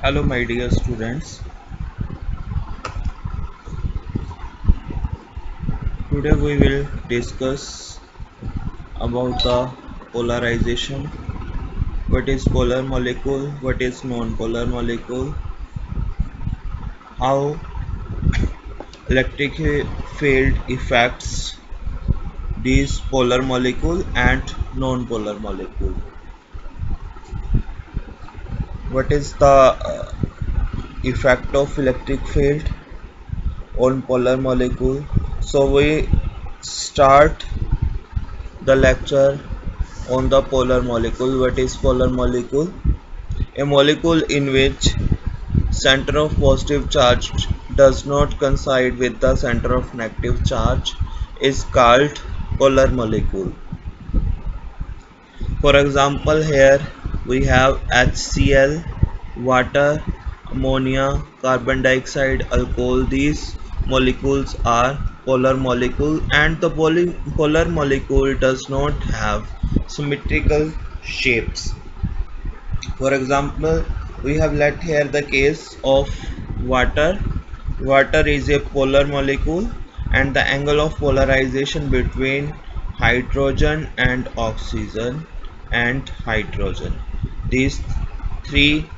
Hello my dear students, today we will discuss about the polarization, what is polar molecule, what is non-polar molecule, how electric field affects these polar molecule and non-polar molecule, what is the effect of electric field on polar molecule. So we start the lecture on the polar molecule. What is polar molecule? A molecule in which center of positive charge does not coincide with the center of negative charge is called polar molecule. For example, here we have HCl, water, ammonia, carbon dioxide, alcohol. These molecules are polar molecule, and the polar molecule does not have symmetrical shapes. For example, we have let here the case of water. Water is a polar molecule, and the angle of polarization between hydrogen and oxygen and hydrogen, these three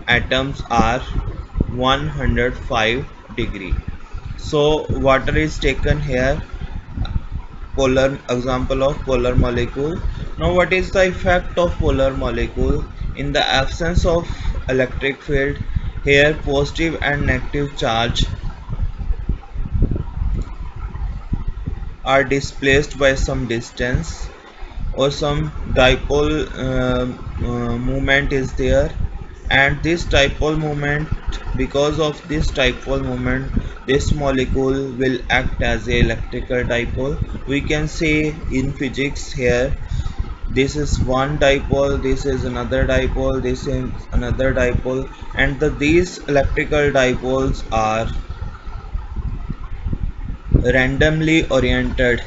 atoms, are 105 degree. So water is taken here, polar example of polar molecule. Now what is the effect of polar molecule? In the absence of electric field, here positive and negative charge are displaced by some distance, or some dipole movement is there, and this dipole moment, because of this dipole moment, this molecule will act as a electrical dipole. We can say in physics here, this is one dipole, this is another dipole, this is another dipole, and these electrical dipoles are randomly oriented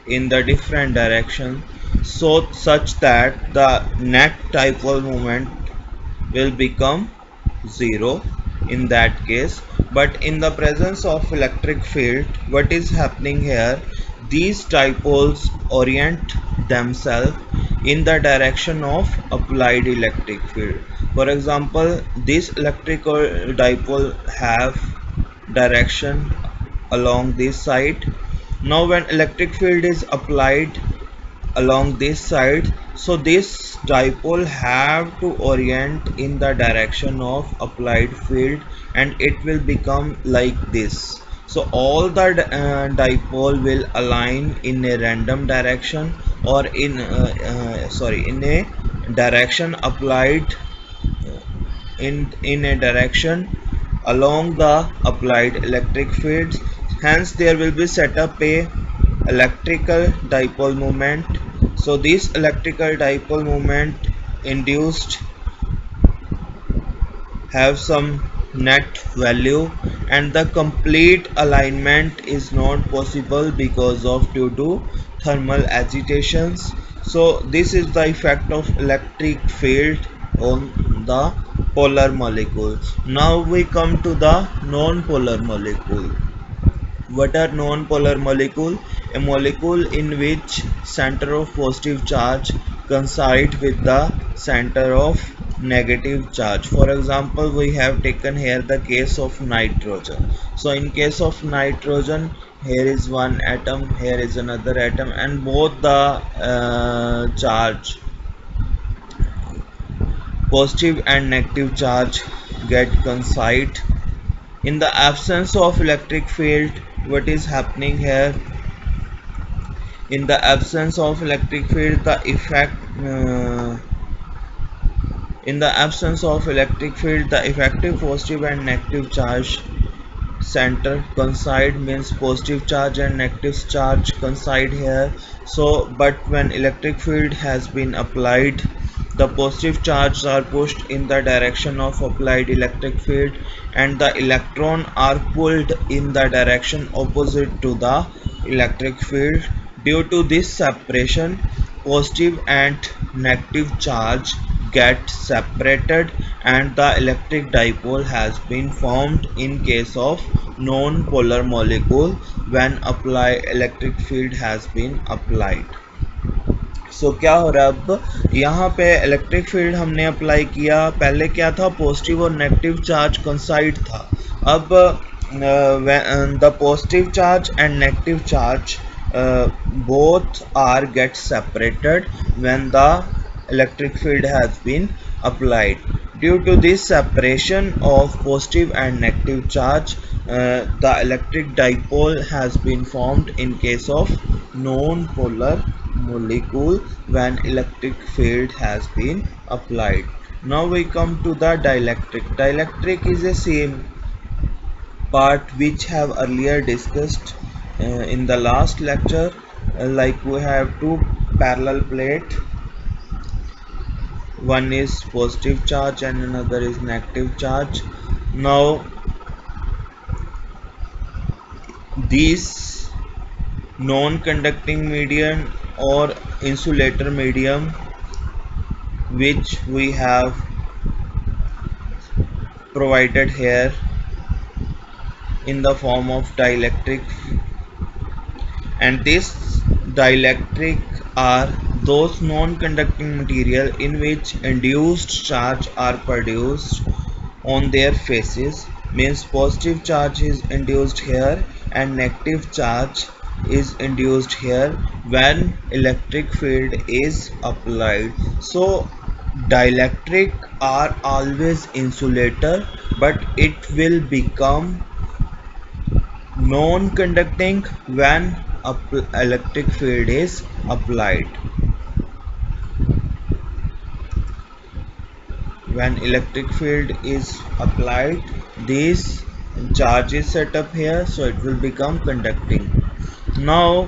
in the different direction, so such that the net dipole moment will become zero in that case. But in the presence of electric field, what is happening here, these dipoles orient themselves in the direction of applied electric field. For example, this electrical dipole have direction along this side. Now when electric field is applied along this side, so this dipole have to orient in the direction of applied field, and it will become like this. So all the dipole will align in a random direction, or in a direction applied, in a direction along the applied electric fields. Hence there will be set up a electrical dipole moment. So this electrical dipole moment induced have some net value, and the complete alignment is not possible because of due to thermal agitations. So this is the effect of electric field on the polar molecule. Now we come to the non-polar molecule. What are non-polar molecule? A molecule in which center of positive charge coincide with the center of negative charge. For example, we have taken here the case of nitrogen. So in case of nitrogen, here is one atom, here is another atom, and both the charge, positive and negative charge, get coincide. In the absence of electric field, what is happening here? In the absence of electric field, the effect in the absence of electric field, the effective positive and negative charge center coincide, means positive charge and negative charge coincide here. So but when electric field has been applied, the positive charges are pushed in the direction of applied electric field, and the electron are pulled in the direction opposite to the electric field. Due to this separation, positive and negative charge get separated, and the electric dipole has been formed in case of non-polar molecule when electric field has been applied. सो क्या हो रहा है अब यहाँ पे electric field हमने apply किया, पहले क्या था पॉजिटिव और नेगेटिव चार्ज कंसाइड था. अब the positive charge and negative charge both are get separated when the electric field has been applied. Due to this separation of positive and negative charge, the electric dipole has been formed in case of non-polar molecule when electric field has been applied. Now we come to the dielectric. Dielectric is the same part which have earlier discussed in the last lecture. Like we have two parallel plate, one is positive charge and another is negative charge. Now these non-conducting medium or insulator medium which we have provided here in the form of dielectric, and this dielectric are those non-conducting material in which induced charge are produced on their faces. Means positive charge is induced here and negative charge is induced here when electric field is applied. So dielectric are always insulator, but it will become non-conducting when electric field is applied. When electric field is applied, this charge is set up here, so it will become conducting. Now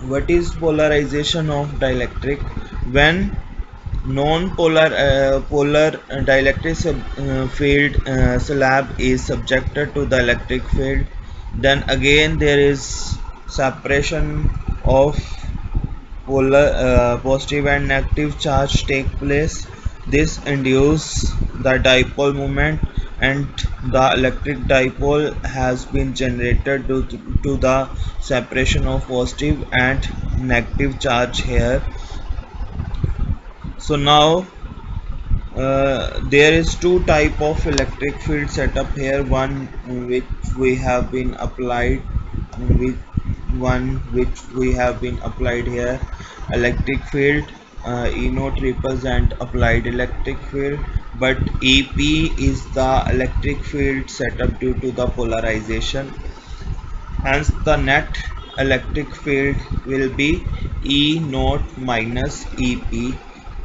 what is polarization of dielectric? When non-polar polar dielectric field slab is subjected to the electric field, then again there is separation of positive and negative charge take place. This induces the dipole moment and the electric dipole has been generated due to the separation of positive and negative charge here. So now there is two type of electric field setup here, one which we have been applied with here electric field. E0 represent applied electric field, but EP is the electric field setup due to the polarization. Hence the net electric field will be E0 minus EP.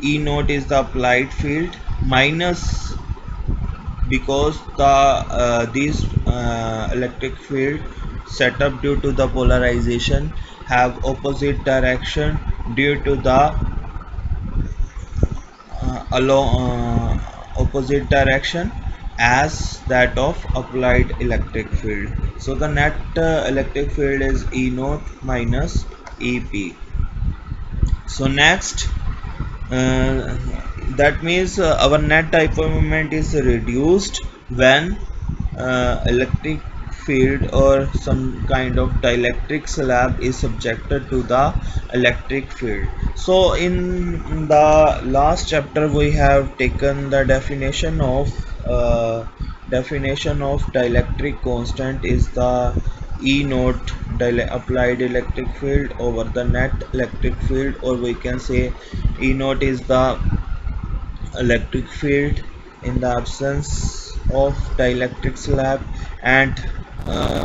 E0 is the applied field minus, because the these electric field set up due to the polarization have opposite direction due to the opposite direction as that of applied electric field. So the net electric field is E0 minus EP. So next, that means our net dipole moment is reduced when electric field or some kind of dielectric slab is subjected to the electric field. So in the last chapter we have taken the definition of dielectric constant is the E0 applied electric field over the net electric field, or we can say E0 is the electric field in the absence of dielectric slab, and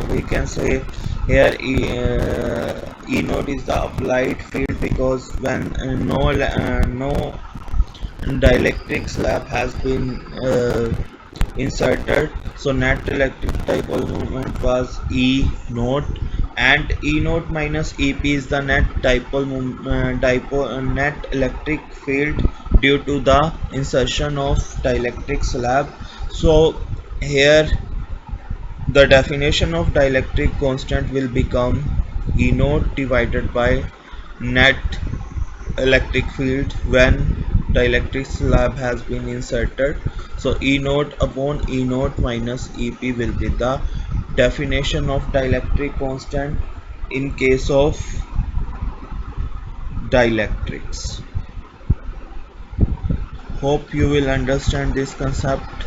we can say here E0 is the applied field because when no dielectric slab has been inserted, so net electric dipole moment was E0, and E0 minus EP is the net net electric field due to the insertion of dielectric slab. So here the definition of dielectric constant will become E0 divided by net electric field when dielectric slab has been inserted. So E naught upon E naught minus EP will be the definition of dielectric constant in case of dielectrics. Hope you will understand this concept.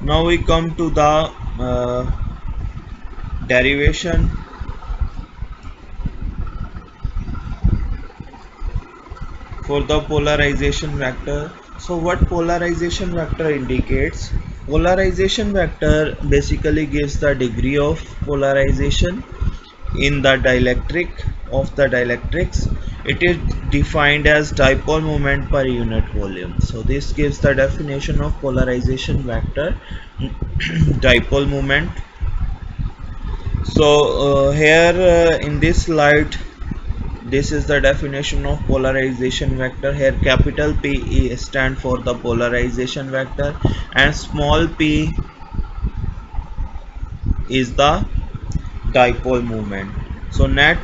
Now we come to the derivation for the polarization vector. So what polarization vector indicates? Polarization vector basically gives the degree of polarization in the dielectric of the dielectrics. It is defined as dipole moment per unit volume. So this gives the definition of polarization vector dipole moment. So here in this slide, this is the definition of polarization vector. Here capital P stand for the polarization vector and small p is the dipole moment. So net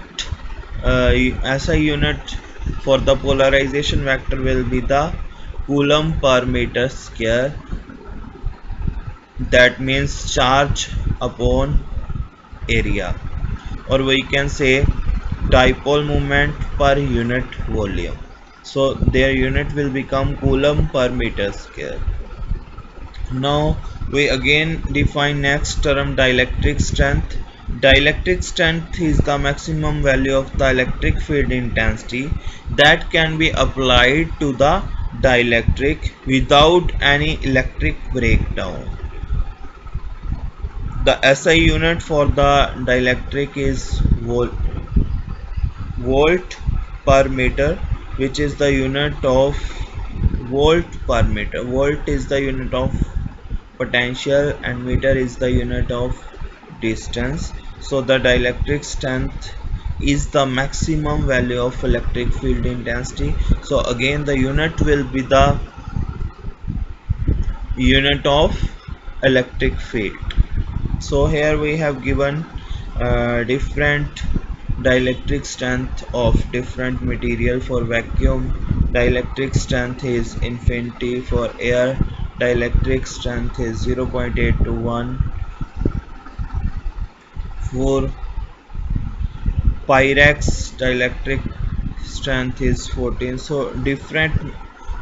SI unit for the polarization vector will be the coulomb per meter square. That means charge upon area, or we can say dipole moment per unit volume. So their unit will become coulomb per meter square. Now we again define next term dielectric strength. Dielectric strength is the maximum value of the electric field intensity that can be applied to the dielectric without any electric breakdown. The SI unit for the dielectric is volt per meter, which is the unit of volt per meter. Volt is the unit of potential and meter is the unit of distance. So the dielectric strength is the maximum value of electric field intensity. So again the unit will be the unit of electric field. So here we have given different dielectric strength of different material. For vacuum, dielectric strength is infinity. For air, dielectric strength is 0.8 to 1. For Pyrex, dielectric strength is 14. So different,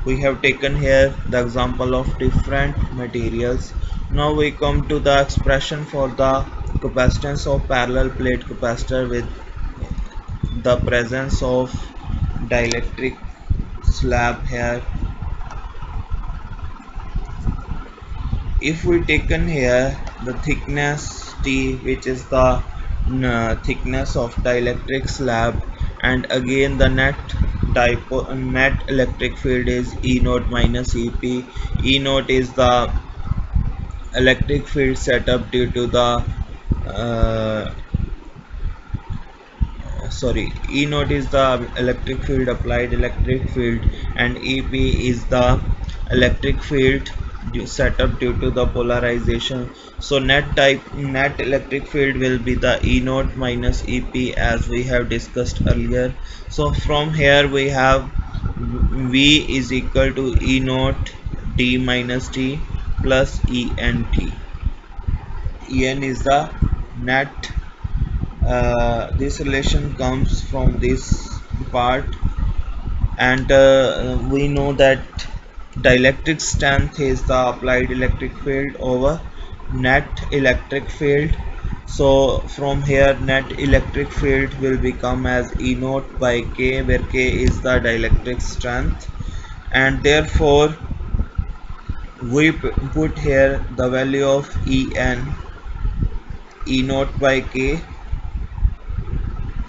we have taken here the example of different materials. Now we come to the expression for the capacitance of parallel plate capacitor with the presence of dielectric slab here. If we taken here the thickness T, which is the thickness of dielectric slab, and again the net electric field is E naught minus EP. E naught is the electric field setup due to the E naught is the electric field, applied electric field, and EP is the electric field set up due to the polarization. So net electric field will be the E naught minus EP, as we have discussed earlier. So from here we have V is equal to E naught D minus T plus ENT. En is the net. This relation comes from this part, and we know that dielectric strength is the applied electric field over net electric field. So from here net electric field will become as E naught by K, where K is the dielectric strength, and therefore we put here the value of En, E naught by K.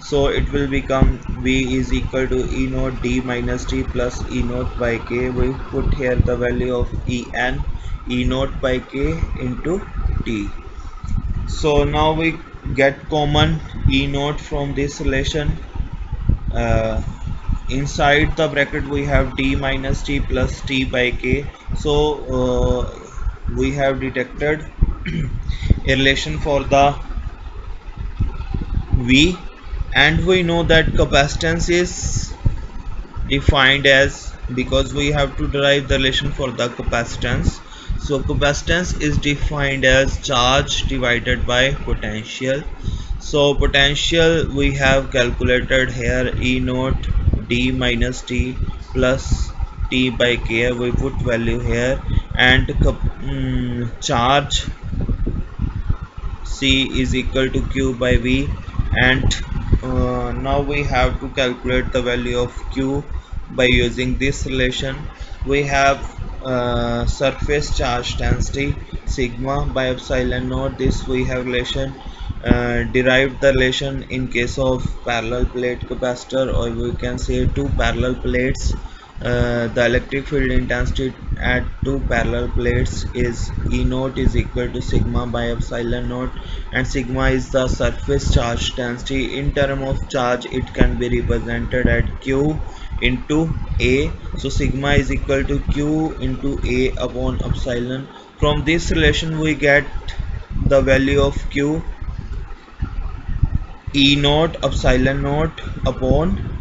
So it will become V is equal to E naught D minus T plus E naught by K. We put here the value of En, E naught by K into T. So now we get common E naught from this relation. Inside the bracket we have D minus T plus T by K. So we have detected a relation for the V, and we know that capacitance is defined as, because we have to derive the relation for the capacitance. So capacitance is defined as charge divided by potential. So potential we have calculated here, E naught d minus t plus t by k, we put value here. And charge C is equal to Q by V. And now we have to calculate the value of Q by using this relation. We have surface charge density sigma by epsilon naught. This we have relation, derived the relation in case of parallel plate capacitor, or we can say two parallel plates. The electric field intensity at two parallel plates is E naught is equal to sigma by epsilon naught, and sigma is the surface charge density. In term of charge, it can be represented at Q into A. So sigma is equal to Q into A upon epsilon. From this relation we get the value of Q, E naught epsilon naught upon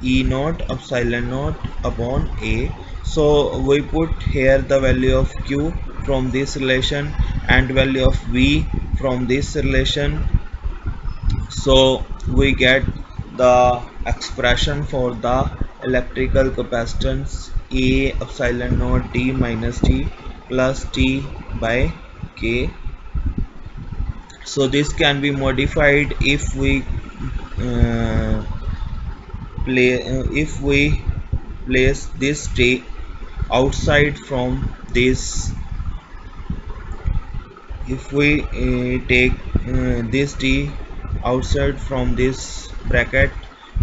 E naught epsilon naught upon A. So we put here the value of Q from this relation and value of V from this relation. So we get the expression for the electrical capacitance A epsilon naught d minus t plus t by k. So this can be modified if we uh, if we place this t outside from this. If we take this t outside from this bracket,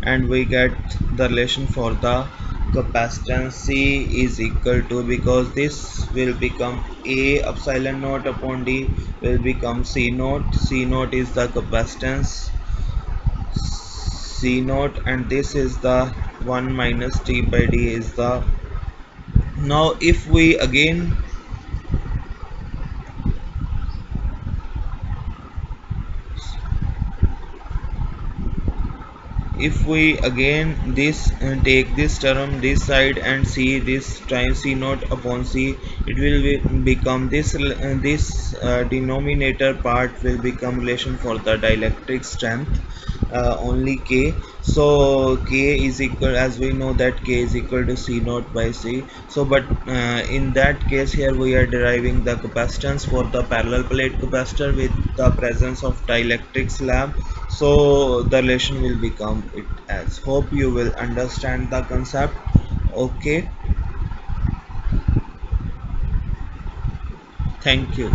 and we get the relation for the capacitance C is equal to, because this will become A epsilon naught upon d will become C naught. C naught is the capacitance C naught, and this is the 1 minus t by d is the. Now if we again this take this term this side and see this times C naught upon C, it will become this denominator part will become relation for the dielectric strength, only K. So K is equal, as we know that K is equal to C naught by C. So but in that case here we are deriving the capacitance for the parallel plate capacitor with the presence of dielectric slab. So the relation will become it as. Hope you will understand the concept. Okay, thank you.